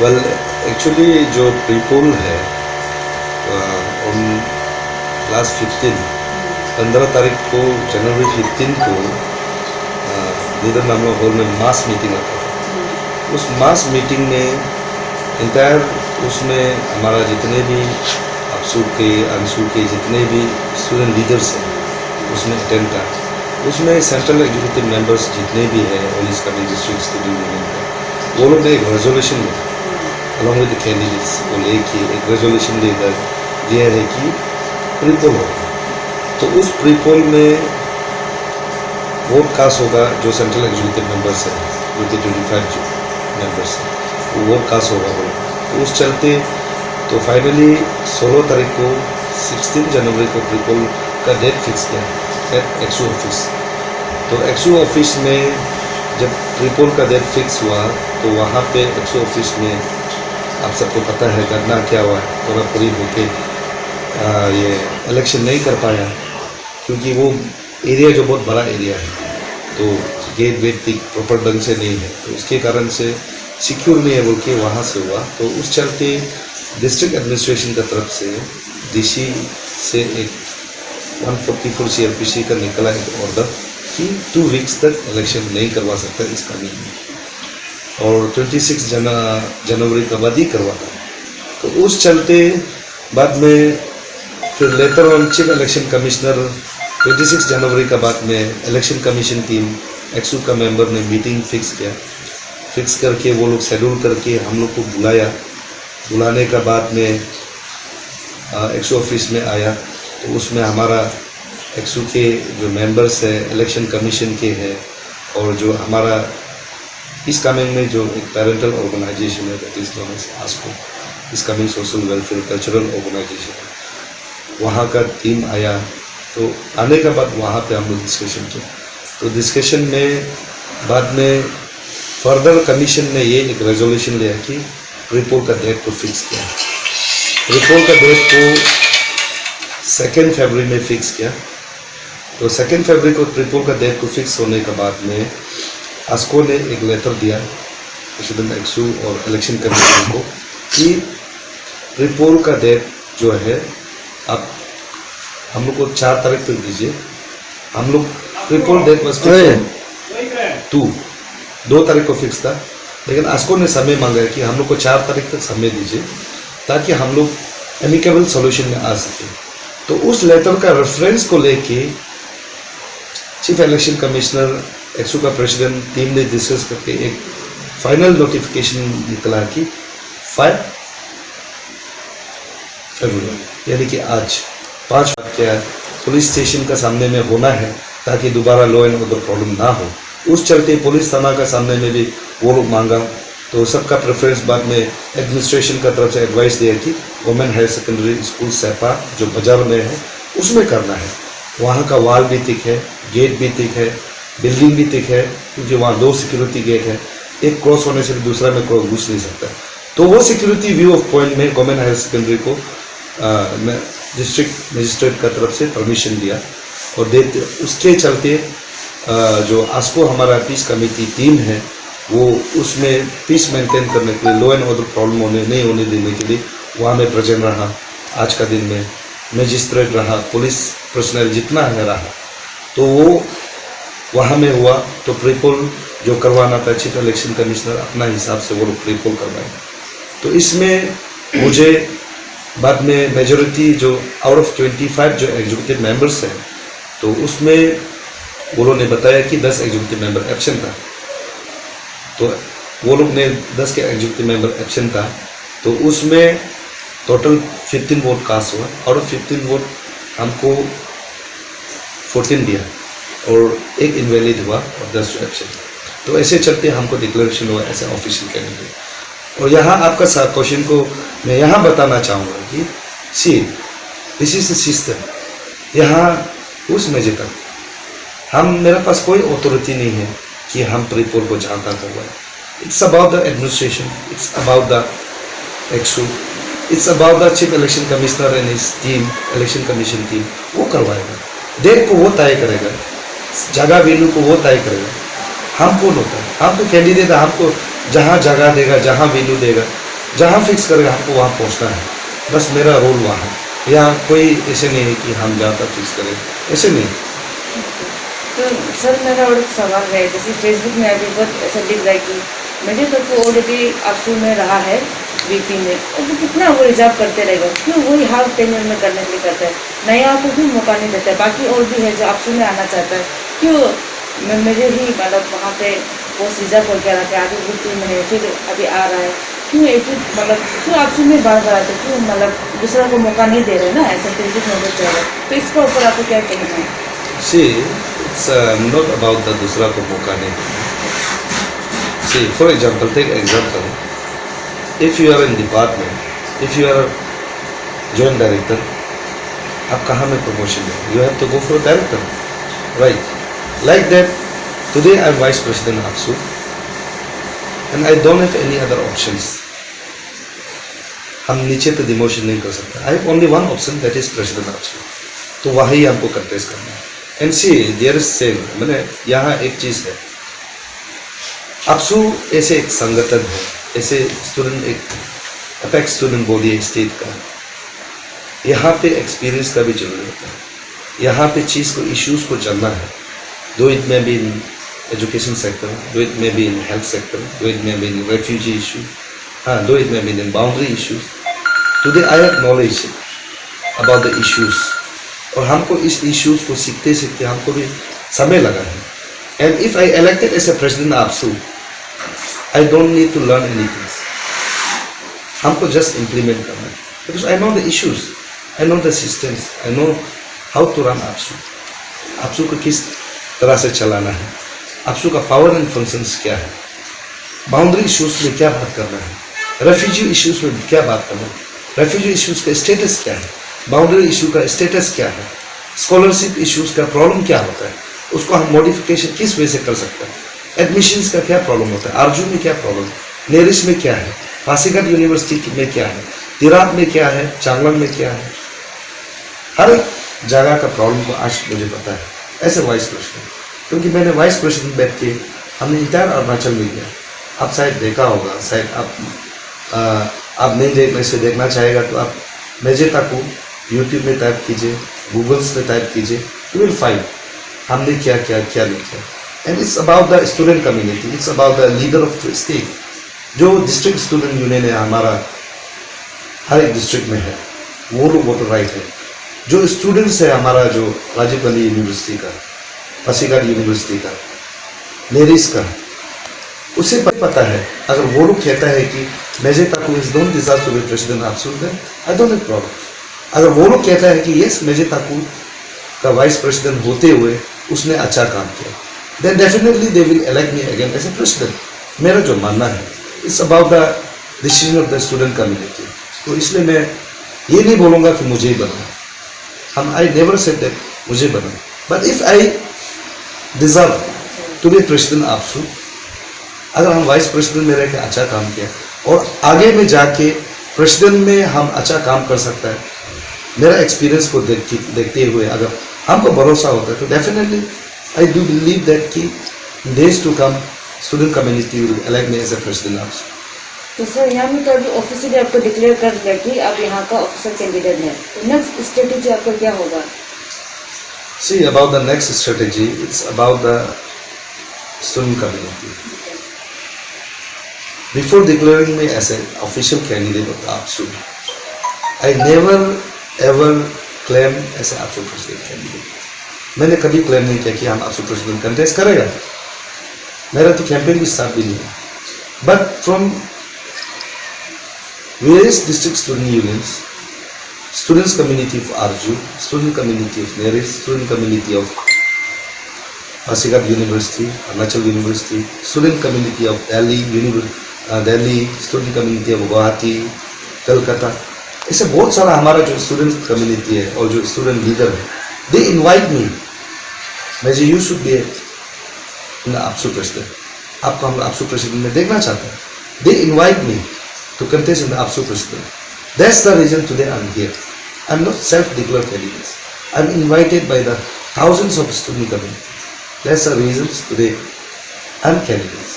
Well actually जो pre-poll है on last 15 तारीख को जनवरी 15 को नीदर नामला हॉल में मास मीटिंग आता था। उस मास मीटिंग में इंटायर उसमें हमारा जितने भी अफसू के अंशु के जितने भी स्टूडेंट लीडर्स हैं उसमें अटेंड था। उसमें सेंट्रल एग्जीक्यूटिव मेंबर्स जितने भी हैं all east Kameng district student union का, वो लोग ने एक रेजोल्यूशन में अलॉन्ग विद द कैंडिडेट्स को लेके एक रेजोल्यूशन लेकर दिया है कि प्रीपोल होगा। तो उस प्रीपोल में वोट कास्ट होगा जो सेंट्रल एग्जीक्यूटिव मेंबर्स हैं, जो कि 25 जो मेंबर्स हैं, वो वोट कास्ट होगा बोल। तो उस चलते तो फाइनली 16 तारीख को 16 जनवरी को प्रीपोल का डेट फिक्स किया एट एक्सू ऑफिस। तो एक्सू ऑफिस में जब प्रीपोल का डेट फिक्स हुआ तो वहाँ पे एक्सू ऑफिस में आप सबको पता है घटना क्या हुआ है, पूरा पूरी होके ये इलेक्शन नहीं कर पाया क्योंकि वो एरिया जो बहुत बड़ा एरिया है तो गेट वेट भी प्रॉपर ढंग से नहीं है, तो उसके कारण से सिक्योर नहीं है बोल के वहाँ से हुआ। तो उस चलते डिस्ट्रिक्ट एडमिनिस्ट्रेशन की तरफ से डीसी से एक 144 CRPC का निकला एक ऑर्डर कि 2 वीक्स तक इलेक्शन नहीं करवा सकता इस कानून में, और 26 जनवरी का बाद ही करवाता। तो उस चलते बाद में फिर later on chief election commissioner 26 जनवरी का बाद में इलेक्शन कमीशन टीम एक्सू का मेंबर ने मीटिंग फिक्स करके वो लोग शेड्यूल करके हम लोग को बुलाने का बाद में एक्सू ऑफिस में आया। तो उसमें हमारा एक्सू के जो मेंबर्स हैं इलेक्शन कमीशन के हैं और जो हमारा इस कामेंग में जो एक पेरेंटल ऑर्गेनाइजेशन है that is known as ASCO, इस Kameng social welfare cultural organisation है, वहाँ का टीम आया। तो आने के बाद वहाँ पे हम लोग डिस्कशन किया। तो डिस्कशन में बाद में फर्दर कमीशन ने ये एक रेजोल्यूशन लिया कि प्रीपोल का डेट को फिक्स किया। प्रीपोल का डेट को 2 फरवरी में फिक्स किया। तो 2 फरवरी को प्रीपोल का डेट को फिक्स होने के बाद में आस्को ने एक लेटर दिया प्रेसिडेंट एक्सू और इलेक्शन कमीशन को कि प्रीपोल का डेट जो है आप हम लोग को 4 तारीख तक दीजिए। हम लोग प्रीपोल डेट बस 2 तारीख को फिक्स था, लेकिन आस्को ने समय मांगा कि हम लोग को 4 तारीख तक समय दीजिए ताकि हम लोग एमिकेबल सॉल्यूशन में आ सके। तो उस लेटर का रेफरेंस को लेके चीफ इलेक्शन कमिश्नर एक्सू का प्रेसिडेंट टीम ने डिस्कस करके एक फाइनल नोटिफिकेशन निकला कि 5 फरवरी यानी कि आज 5 क्या पुलिस स्टेशन का सामने में होना है ताकि दोबारा लॉ एंड ऑर्डर प्रॉब्लम ना हो। उस चलते पुलिस थाना का सामने में भी वो लोग मांगा। तो सबका प्रेफरेंस बाद में एडमिनिस्ट्रेशन का तरफ से एडवाइस दिया कि गवर्नमेंट हायर सेकेंडरी स्कूल सैपा जो बाजार में है उसमें करना है। वहाँ का वाल भी थिक है, गेट भी थिक है, बिल्डिंग भी थिक है, क्योंकि वहाँ 2 सिक्योरिटी गेट है, एक क्रॉस होने से दूसरा में क्रॉस घुस नहीं सकता। तो वो सिक्योरिटी व्यू ऑफ पॉइंट में गवर्नमेंट हायर सेकेंडरी को डिस्ट्रिक्ट मजिस्ट्रेट का तरफ से परमिशन दिया और देते उसके चलते जो आस्को हमारा पीस कमेटी टीम है वो उसमें पीस मेंटेन करने के लिए लॉ एंड ऑर्डर प्रॉब्लम नहीं होने देने के लिए वहाँ में प्रेजेंट रहा। आज का दिन में मजिस्ट्रेट रहा, पुलिस पर्सनल जितना है रहा, तो वो वहाँ में हुआ। तो प्रीपोल जो करवाना था चीफ इलेक्शन कमिश्नर अपना हिसाब से वो लोग प्रीपोल करवाए। तो इसमें मुझे बाद में मेजोरिटी जो आउट ऑफ 25 जो एग्जीक्यूटिव मेंबर्स हैं तो उसमें वो लोग ने बताया कि 10 एग्जीक्यूटिव मेंबर एब्सेंट था। तो वो लोग ने 10 के एग्जीक्यूटिव मेंबर एब्सेंट था, तो उसमें टोटल 15 वोट कास्ट हुआ। आउट ऑफ 15 वोट हमको 14 दिया और एक इनवैलिड हुआ और 10 जो एब्सेंट। तो ऐसे चलते हमको डिक्लेरेशन हुआ ऐसे ऑफिशियल कैंडिडेट। और यहाँ आपका क्वेश्चन को मैं यहाँ बताना चाहूँगा कि see this is the system. यहाँ उसमें जीता मेरे पास कोई अथॉरिटी नहीं है कि हम प्रीपोल को जानता होगा। It's about the administration, it's about the एक्सू, it's about the chief election commissioner and his team, election commission team. वो करवाएगा, डेट को वो तय करेगा, जगह वेन्यू को वो तय करेगा। हम कौन होता है? हम तो कैंडिडेट है, हमको जहाँ जगह देगा, जहाँ वेन्यू देगा जहाँ फिक्स करेगा हमको वहाँ पहुँचना है, बस मेरा रोल वहाँ है। यहाँ कोई ऐसे नहीं है कि हम जहाँ तक फिक्स करें, ऐसे नहीं। तो सर मेरा और एक सवाल है, जैसे फेसबुक में अभी बहुत ऐसा दिख रहा है कि मुझे तो ऑलरेडी आपसू में रहा है बीपी में, और वो कितना वो रिजर्व करते रहेगा, क्यों वही हाल टेनर में करने के लिए करता है, नया को भी मौका नहीं देता है। बाकी और भी है जो आपसू में आना चाहता है, क्यों मुझे ही मतलब वहाँ पे वो रिजर्व करके रखा है, अभी बीपी में है, फिर अभी आ रहा है, क्यों एक मतलब क्यों आपसू में बार बार आते, क्यों मतलब दूसरा को मौका नहीं दे रहे ना, ऐसा फेसबुक में हो रहा है। तो इसका ऊपर आपको क्या कहना है? See, it's not about the दूसरा को मौका नहीं देना। See, for example, take example. If you are in department, if you are joint director, आप कहाँ में promotion है? You have to go for director, right? Like that, today I am vice president APSU, and I don't have any other options. हम नीचे तो demotion नहीं कर सकते। I have only one option, that is president APSU. तो वही हमको contest करना है। And see there is same, मैंने यहाँ एक चीज़ है, APSU ऐसे एक संगठन है, ऐसे स्टूडेंट एक अपेक्स स्टूडेंट बॉडी है स्टेट का, यहाँ पे एक्सपीरियंस का भी जरूरी होता है। यहाँ पे चीज़ को इश्यूज़ को जानना है, दो इट में भी इन एजुकेशन सेक्टर, दो इट में भी इन हेल्थ सेक्टर, दो इट में भी इन रेफ्यूजी इशू, हाँ दो इट में भी in boundary issues. Today I have knowledge about the issues, और हमको इस इश्यूज़ को सीखते सीखते हमको भी समय लगा है। And if I elected as a president APSU, I don't need to learn anything, हमको जस्ट इम्प्लीमेंट करना है, because I know the issues, I know the systems, I know how to run APSU को किस तरह से चलाना है, APSU का पावर एंड फंक्शंस क्या है, बाउंड्री इश्यूज़ में क्या बात करना है, रेफ्यूजी इश्यूज़ में क्या बात करना है, रेफ्यूजी इश्यूज़ का स्टेटस क्या है, बाउंड्री इशू का स्टेटस क्या है, स्कॉलरशिप इश्यूज़ का प्रॉब्लम क्या होता है, उसको हम मॉडिफिकेशन किस वे से कर सकते हैं, एडमिशन्स का क्या प्रॉब्लम होता है, आरजू में क्या प्रॉब्लम, नेरिस में क्या है, पासीघाट यूनिवर्सिटी में क्या है, तिराप में क्या है, चांगलांग में क्या है, हर जगह का प्रॉब्लम को आज मुझे पता है एज ए वाइस प्रेसिडेंट, क्योंकि मैंने वाइस प्रेसिडेंट बैठ के हमने इंटायर अरुणाचल में किया। आप शायद देखा होगा, शायद आप नहीं देखने से देखना चाहेगा तो आप मेजेटा को यूट्यूब में टाइप कीजिए, गूगल्स में टाइप कीजिए, यू विल फाइंड हमने क्या क्या क्या लिखा। And it's about the student community, it's about the leader of the state. जो डिस्ट्रिक्ट स्टूडेंट यूनियन है हमारा हर एक डिस्ट्रिक्ट में है, वो लोग वोटर राइट है। जो स्टूडेंट्स है हमारा, जो राजीव गांधी यूनिवर्सिटी का, पासीघाट यूनिवर्सिटी का, नेरिस का, उसे पता है, अगर वो लोग कहता है कि मेजेटा को is don't deserve to be president APSU, then I don't have problem. अगर वो लोग कहता है कि यस मेजेटा का वाइस प्रेसिडेंट होते हुए उसने अच्छा काम किया, then definitely they will elect me again as a president. मेरा जो मानना है, it's about the decision of the student community. तो इसलिए मैं ये नहीं बोलूँगा कि मुझे ही बना, आई नेवर सेड दैट मुझे बना, but if I deserve to be president APSU, अगर हम वाइस प्रेसिडेंट में रह के अच्छा काम किया और आगे में जाके प्रेसिडेंट में हम अच्छा काम कर सकता है, मेरा एक्सपीरियंस को देखते हुए अगर हमको भरोसा होता है, तो definitely I do believe that कि days to come student community will elect me as a president APSU। तो सर यहाँ में तो अभी ऑफिशियली आपको डिक्लेयर कर दिया कि आप यहाँ का ऑफिसर कैंडिडेट है, तो नेक्स्ट स्ट्रेटेजी आपका क्या होगा? See, about the next strategy, it's about the student community. Before declaring me as an official candidate of the APSU, I never ever claimed as an APSU president candidate. मैंने कभी claim नहीं किया कि हम APSU president contest करेगा, मेरा तो campaign भी स्टार्ट भी नहीं है। But from various district student unions, students community of Arju, student community of Neris, student community of Pasighat University, Arunachal University, student community of Delhi, student community of Guwahati, Calcutta, ऐसे बहुत सारा हमारा जो student community है और जो student leader है, दे invite me, मैं you should be in APSU president, आपको हम APSU प्रेसिडेंट में देखना चाहते हैं। They invite me to contest in the APSU president. That's the reason today I'm here. I'm not self-declared candidate. I'm invited by the thousands of student community. That's the reason today I'm candidate.